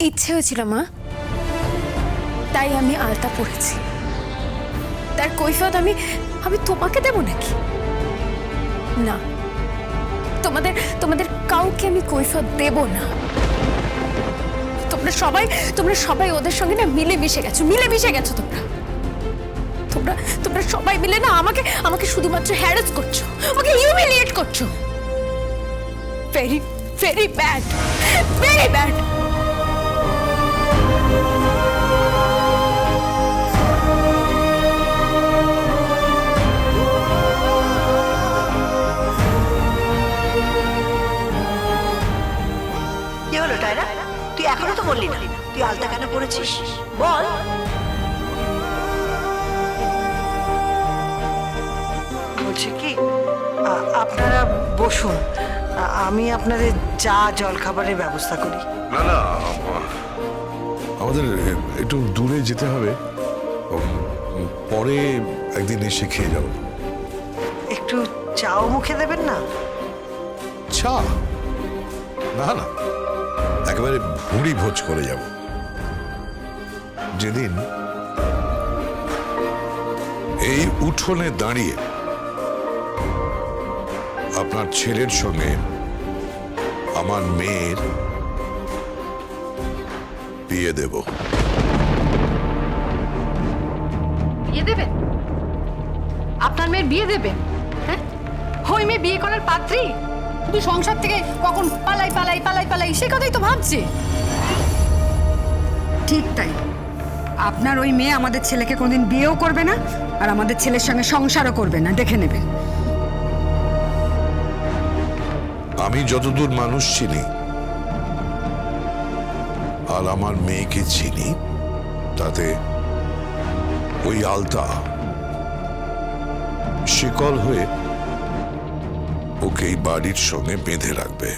ইচ্ছে হয়েছিল মা, তাই আমি আলতা পরেছি। তার কৈফিয়ত আমি তোমাকে দেব নাকি? না, তোমাদের কাউকে আমি কৈফিয়ত দেব না। তোমরা সবাই ওদের সঙ্গে না মিলেমিশে গেছো। তোমরা সবাই মিলে না আমাকে শুধুমাত্র হ্যারাস করছো, আমাকে হিউমিলিয়েট করছো। Very very bad, very bad. কি হলো টায়রা? তুই এখনো তো বললি না তুই আলতা কেন পরেছিস, বল। বলছি কি, আপনারা বসুন, আমি আপনাদের চা জল খাবারের ব্যবস্থা করি। না না, আমাদের একটু দূরে যেতে হবে, পরে একদিন এসে খেয়ে যাবো। একটু চাও মুখে দেবেন না? চা? না না, একেবারে ভুঁড়ি ভোজ করে যাব। যেদিন এই উঠোনে দাঁড়িয়ে আপনার ছেলের সঙ্গে আমার মেয়ের বিয়ে দেব। বিয়ে দেবেন? আপনার মেয়ের বিয়ে দেবেন? হ্যাঁ, ওই মেয়ে বিয়ে করার পাত্রী? শুধু সংসার থেকে কখন পালাই সে কথাই তো ভাবছে। ঠিক তাই, আপনার ওই মেয়ে আমাদের ছেলেকে কোনোদিন বিয়েও করবে না, আর আমাদের ছেলের সঙ্গে সংসারও করবে না, দেখে নেবেন। আমি যতদূর মানুষ চিনি আর আমার মেয়েকে চিনি, তাতে ওই আলতা শিকল হয়ে ওকে এই বাড়ির সঙ্গে বেঁধে রাখবে,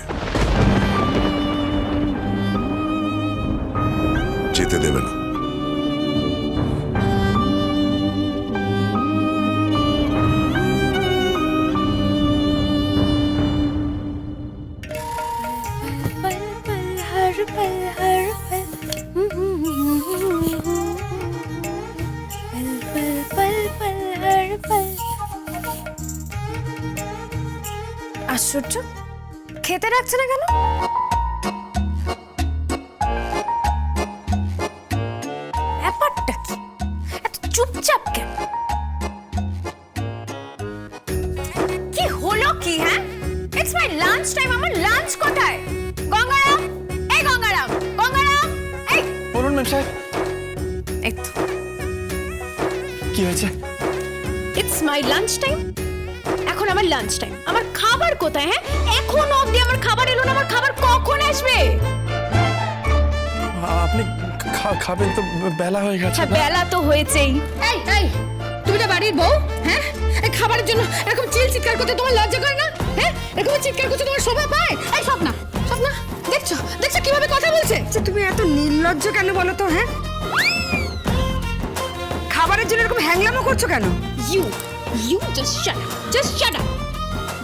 যেতে দেবে না। আশ্চর্য, খেতে রাখছে না কেন? ব্যাপারটা কি, এত চুপচাপ কেন? কি হলো কি? হ্যাঁ, ইটস মাই লাঞ্চ টাইম। আমার লাঞ্চ কোথায়? গঙ্গারাম, এই গঙ্গারাম, এই বলুন ম্যাম সাহেব। এই তো, কি হয়েছে? It's my lunch time. এখন আমার লাঞ্চ টাইম, আমার খাবার কোথায়? হ্যাঁ, এখন অবধি আমার খাবার এলো না। আমার খাবার কখন আসবে? আপনি খাবেন তো, বেলা হয়ে গেছে। হ্যাঁ, বেলা তো হয়েছেই। এই তুমি তো বাড়ির বউ, হ্যাঁ? এই খাবারের জন্য এরকম চিৎকার করতে তোমার লজ্জা করে না? হ্যাঁ, এরকম চিৎকার করতে তোমার শোভা পায়? এই স্বপ্না, দেখছো কিভাবে কথা বলছে? যে তুমি এত নির্লজ্জ কেন বলো তো? হ্যাঁ, খাবারের জন্য এরকম হ্যাংলামো করছো কেন? You just shut up.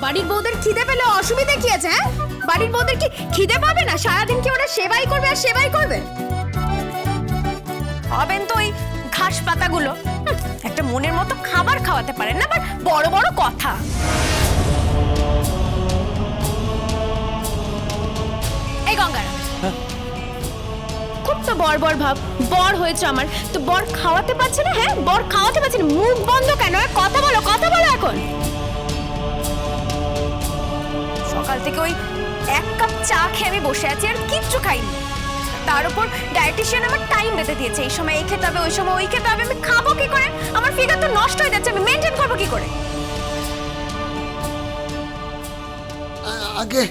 বাড়ির বউদের খিদে পেলে অসুবিধা কি আছে? হ্যাঁ, বাড়ির বউদের কি খিদে পাবে না? সারাদিন কি ওরা সেবাই করবে? হবেন তো ওই ঘাস পাতাগুলো। একটা মনের মতো খাবার খাওয়াতে পারেন না, আবার বড় বড় কথা। এই গঙ্গারা, খুব তো বর ভাব। বর হয়েছে আমার, তো বর খাওয়াতে পারছে না? হ্যাঁ, বর খাওয়াতে পারছে না, মুখ বন্ধ কেন? কথা বলো এখন। সকাল থেকে ওই এক কাপ চা খেয়ে আমি বসে আছি, আর কিচ্ছু খাইনি। তার উপর ডায়েটিশিয়ান আমার টাইম বেঁধে দিয়েছে, এই সময় এই খেতে হবে, ওই সময় ওই খেতে হবে। আমি খাবো কি করে? আমার ফিগার তো নষ্ট হয়ে যাচ্ছে, আমি মেনটেন করবো কি করে? আগে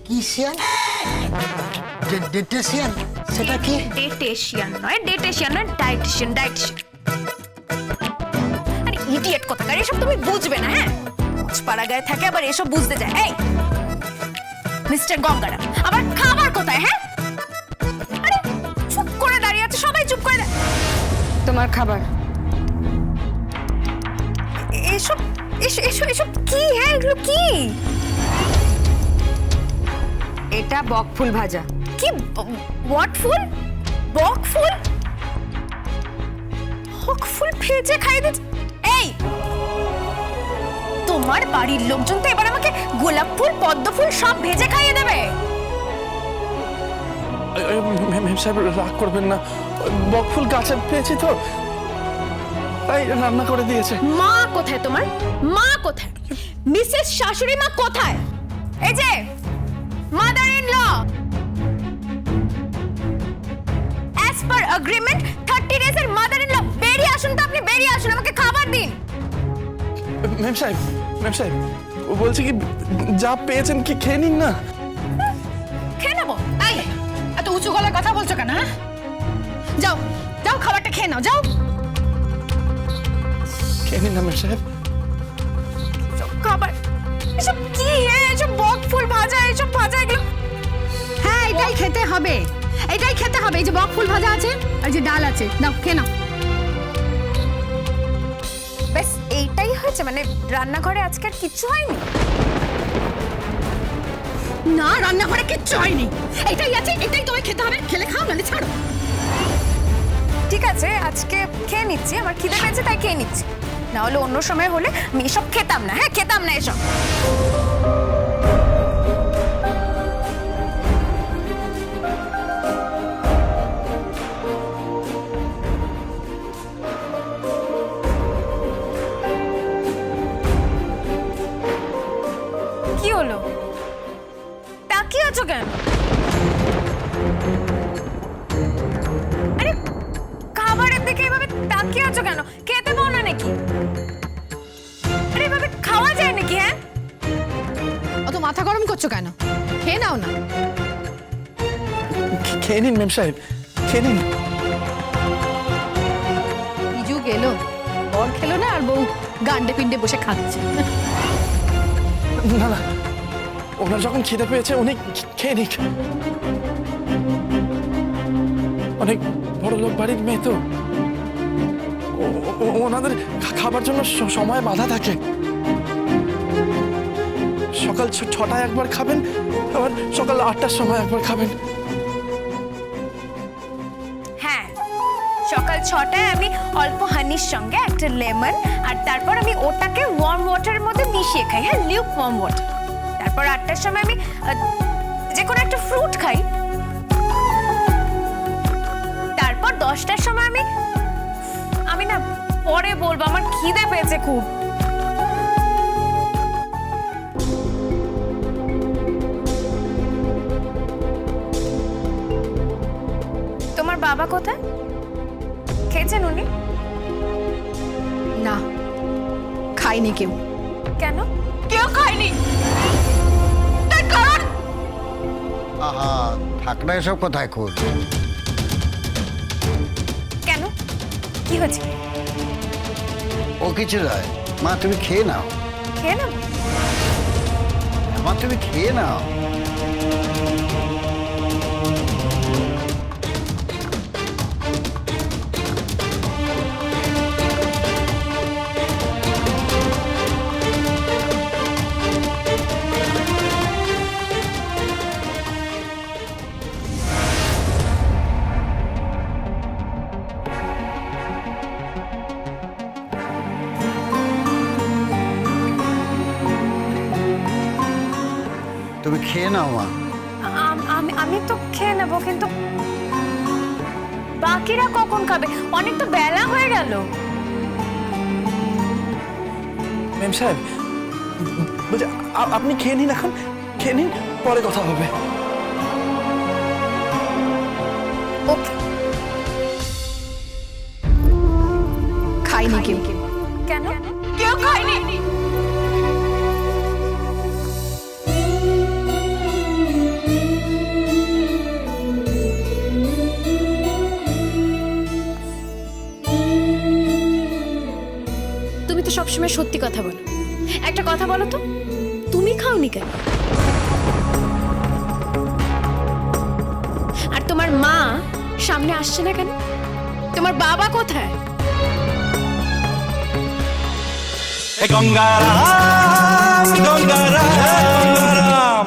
কিসিয়ান ডেটেশিয়ান, সেটা কি? ডেটেশিয়ান নয়, ডায়েটিশিয়ান। আরে ইডিয়েট কোথাকার, এসব তুমি বুঝবে না। হ্যাঁ, পাড়া গায়ে থাকে আবার এসব বুঝতে যায়। এই মিস্টার গঙ্গারা, আবার খাবার কোথায়? হ্যাঁ, আরে চুপ করে দাঁড়িয়ে আছে, সবাই চুপ করে। তোমার খাবার। এসব কি? হ্যাঁ, এগুলো কি? এটা বকফুল ভাজা। কি? হোয়াট ফুল? বক ফুল ভেজে খাইয়ে দিচ্ছে। এই তোমার বাড়ির লোকজন তো এবার আমাকে গোলাপ ফুল পদ্ম ফুল সব ভেজে খাইয়ে দেবে। মেম সাহেব রাগ করবেন না, বকফুল গাছে পেয়েছি তো তাই রান্না করে দিয়েছে। মা কোথায় তোমার? মা কোথায়? মিসেস শাশুড়ি মা কোথায়? এই যে mother in law, as per agreement 30 days এর মাদার ইন ল, বেরিয়ে আসুন তো আপনি, বেরিয়ে আসুন, আমাকে খাবার দিন। মেম সাহেব ও বলছে কি যা পেয়েছেন কি খেয়ে নিন না। খেয়ে নেবো? এই এত উঁচু গলায় কথা বলছো কেন? হ্যাঁ, যাও যাও খাবারটা খেয়ে নাও, যাও। খেয়ে নিন না মেম সাহেব। খাবার এসব কি? এসব বক ফুল ভাজা, এসব ভাজা এগুলো। হ্যাঁ, এটাই খেতে হবে, এটাই খেতে হবে। এই যে বক ফুল ভাজা আছে আর যে ডাল আছে, দাও খেয়ে নাও। ব্যাস এইটাই হয়েছে? মানে রান্নাঘরে আজকে আর কিচ্ছু হয়নি? না, রান্নাঘরে কিচ্ছু হয়নি, এটাই আছে, এটাই তোমায় খেতে হবে। খেলে খাও, নালে ছাড়ো। ঠিক আছে, আজকে খেয়ে নিচ্ছি, আমার খিদে পেয়েছে তাই খেয়ে নিচ্ছি, না হলে অন্য সময় হলে আমি এসব খেতাম না। হ্যাঁ, খেতাম না এসব। কি হলো? তাকিয়ে আছো কেন? আরে খাবারের দিকে এভাবে তাকিয়ে আছো কেন? খেতে পাও না নাকি? আরে এভাবে খাওয়া যায় নাকি? হ্যাঁ, অত মাথা গরম করছো কেন? খেয়ে নাও না। খেয়ে নিন মেম সাহেব, খেয়ে নিন। ইজু গেল, বর খেলো না, আর বউ গান্ডে পিন্ডে বসে খাচ্ছে। না না, ওনার যখন খিদে পেয়েছে উনি খেয়ে নিক। অনেক বড় লোক বাড়ির মেয়ে তো, ওনাদের খাবার জন্য সময় বাধা থাকে। সকাল 6টায় একবার খাবেন, আবার সকাল 8টার সময় একবার খাবেন। হ্যাঁ, সকাল 6টায় আমি অল্প হানির সঙ্গে একটা লেমন, আর তারপর আমি ওটাকে ওয়ার্ম ওয়াটারের মধ্যে মিশিয়ে খাই। হ্যাঁ, লিউক ওয়ার্ম ওয়াটার। তারপর 8টার সময় আমি যে কোনো একটা ফ্রুট খাই। তারপর 10টার সময় আমি না পরে বলবো, আমার খিদে পেয়েছে খুব। তোমার বাবা কোথায়? খেয়েছেন উনি? না, খাইনি কেউ। কেন? কেউ খায়নি? তার কারণ? আহা, থাক না এসব কোথায় খোঁজ। কেন? কি হয়েছে? ও কিছু নয় মা, তুমি খেয়ে নাও। খেয়ে নাও। মা তুমি খেয়ে নাও। তুমি খেয়ে নাও মা। আমি তো খেয়ে নেবো, কিন্তু বাকিরা কখন খাবে? অনেক তো বেলা হয়ে গেল। মেম সাহেব বলছে আপনি খেয়ে নিন, এখন খেয়ে নিন, পরে কথা হবে। ওকে। খাইনি কেউ। কেন? কেউ খায়নি? তুমি তো সবসময় সত্যি কথা বলো। একটা কথা বলো তো, তুমি খাওনি কেন? আর তোমার মা সামনে আসছে না কেন? তোমার বাবা কোথায়? গঙ্গারাম গঙ্গারাম